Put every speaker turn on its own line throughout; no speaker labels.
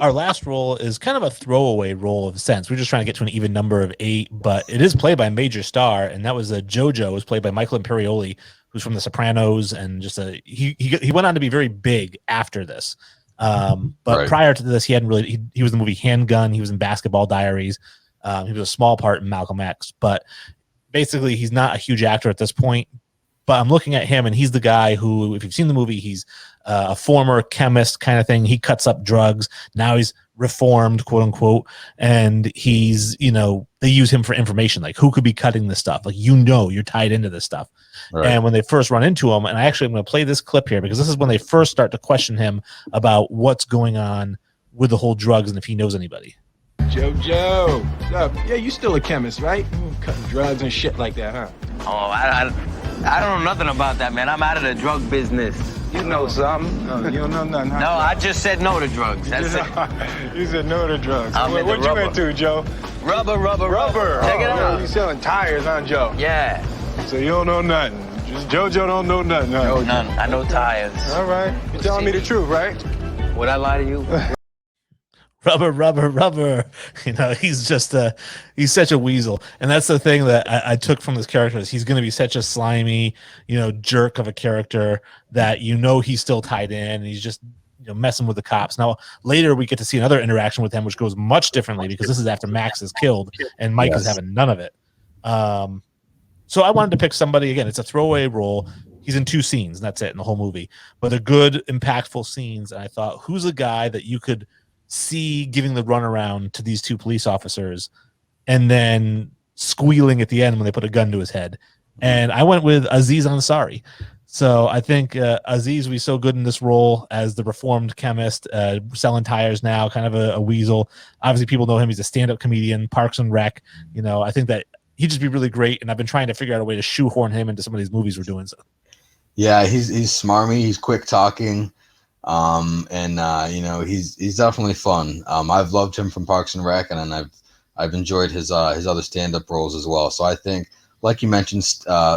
our last role is kind of a throwaway role of sense. We're just trying to get to an even number of 8, but it is played by a major star, and that was Jojo, was played by Michael Imperioli, who's from The Sopranos, and just he went on to be very big after this. But
Right.
prior to this, he hadn't really. He was in the movie Handgun. He was in Basketball Diaries. He was a small part in Malcolm X, but basically, he's not a huge actor at this point. But I'm looking at him, and he's the guy who, if you've seen the movie, he's a former chemist kind of thing. He cuts up drugs. Now he's reformed, quote unquote, and he's, they use him for information, like who could be cutting this stuff. Like, you're tied into this stuff. Right. And when they first run into him, and I actually am going to play this clip here because this is when they first start to question him about what's going on with the whole drugs and if he knows anybody.
Jojo, yeah, you still a chemist, right? Cutting drugs and shit like that, huh?
Oh, I don't know nothing about that, man. I'm out of the drug business. You know something?
No, you don't know nothing, huh?
No, I just said no to drugs. That's it.
You said no to drugs.
What
you into, Joe?
Rubber.
Check it out. You selling tires, huh, Joe?
Yeah.
So you don't know nothing. Just Jojo don't know nothing, huh?
No, none. I know tires.
All right. You're telling me the truth, right?
Would I lie to you?
Rubber. He's just he's such a weasel. And that's the thing that I took from this character is he's going to be such a slimy, jerk of a character that he's still tied in and he's just messing with the cops. Now, later we get to see another interaction with him, which goes much differently because this is after Max is killed and Mike is having none of it. So I wanted to pick somebody, again, it's a throwaway role. He's in 2 scenes, and that's it in the whole movie. But they're good, impactful scenes. And I thought, who's a guy that you could see giving the runaround to these 2 police officers and then squealing at the end when they put a gun to his head? And I went with Aziz Ansari. So I think Aziz will be so good in this role as the reformed chemist, selling tires now, kind of a weasel. Obviously, people know him. He's a stand-up comedian, Parks and Rec. I think that he'd just be really great, and I've been trying to figure out a way to shoehorn him into some of these movies we're doing. So,
yeah, he's smarmy. He's quick talking. He's definitely fun. I've loved him from Parks and Rec, and I've enjoyed his other stand-up roles as well. So I think, like you mentioned,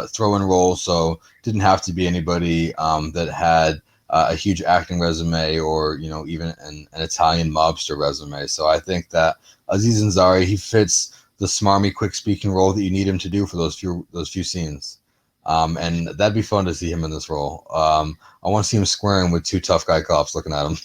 throw-in role, so didn't have to be anybody that had a huge acting resume or even an Italian mobster resume. So I think that Aziz Ansari, he fits the smarmy, quick-speaking role that you need him to do for those few scenes. And that'd be fun to see him in this role. I want to see him squaring with 2 tough guy cops looking at him.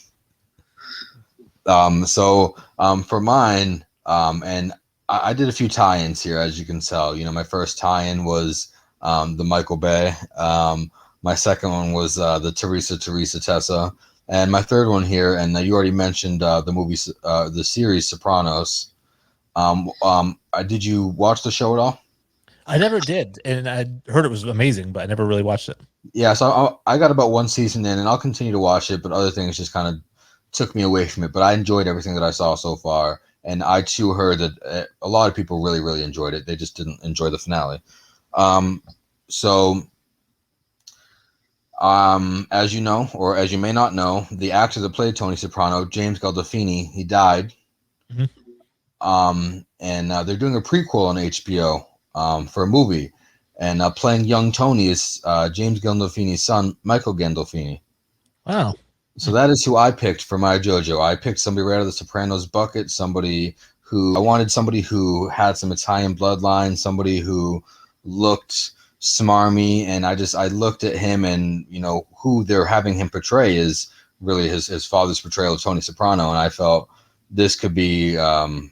For mine, and I did a few tie-ins here, as you can tell. My first tie-in was the Michael Bay. My second one was the Teresa Tessa. And my third one here, and you already mentioned the series Sopranos. Did you watch the show at all?
I never did, and I heard it was amazing, but I never really watched it.
Yeah, so I got about 1 season in, and I'll continue to watch it, but other things just kind of took me away from it. But I enjoyed everything that I saw so far, and I too heard that a lot of people really, really enjoyed it. They just didn't enjoy the finale. As you know, or as you may not know, the actor that played Tony Soprano, James Gandolfini, he died. Mm-hmm. And they're doing a prequel on HBO for a movie, and playing young Tony is James Gandolfini's son, Michael Gandolfini.
Wow.
So that is who I picked for my JoJo. I picked somebody right out of the Sopranos bucket, I wanted somebody who had some Italian bloodline, somebody who looked smarmy, and I looked at him, and who they're having him portray is really his father's portrayal of Tony Soprano, and I felt this could be good.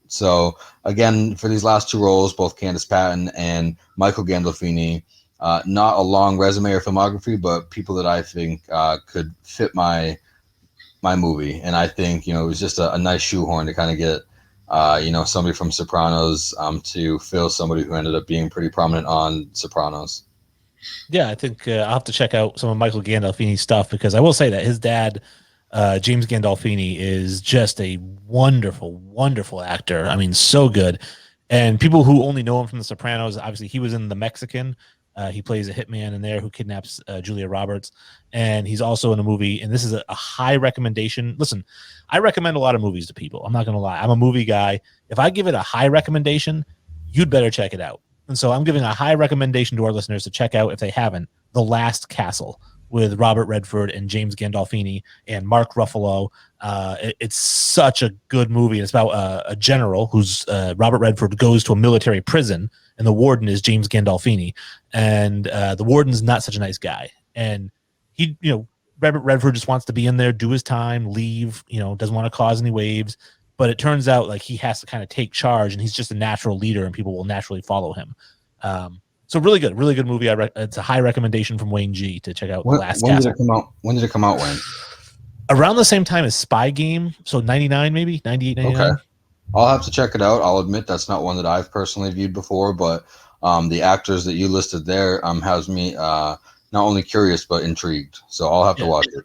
So again, for these last 2 roles, both Candice Patton and Michael Gandolfini, not a long resume or filmography, but people that I think could fit my movie. And I think, it was just a nice shoehorn to kind of get, somebody from Sopranos to fill somebody who ended up being pretty prominent on Sopranos.
Yeah, I think I'll have to check out some of Michael Gandolfini's stuff, because I will say that his dad, James Gandolfini, is just a wonderful, wonderful actor. I mean, so good. And people who only know him from The Sopranos, obviously he was in The Mexican. He plays a hitman in there who kidnaps Julia Roberts. And he's also in a movie, and this is a high recommendation. Listen, I recommend a lot of movies to people. I'm not going to lie. I'm a movie guy. If I give it a high recommendation, you'd better check it out. And so I'm giving a high recommendation to our listeners to check out, if they haven't, The Last Castle with Robert Redford and James Gandolfini and Mark Ruffalo. It's such a good movie. It's about a general who's Robert Redford goes to a military prison, and the warden is James Gandolfini, and the warden's not such a nice guy, and he, Robert Redford just wants to be in there, do his time, leave, doesn't want to cause any waves. But it turns out like he has to kind of take charge, and he's just a natural leader, and people will naturally follow him. So really good movie. It's a high recommendation from Wayne G to check out. The Last
when
Castle.
did it come out? When did it come out, Wayne?
Around the same time as Spy Game, so 99 maybe, 98, 99.
Okay. I'll have to check it out. I'll admit that's not one that I've personally viewed before, but the actors that you listed there has me not only curious but intrigued. So I'll have to watch it.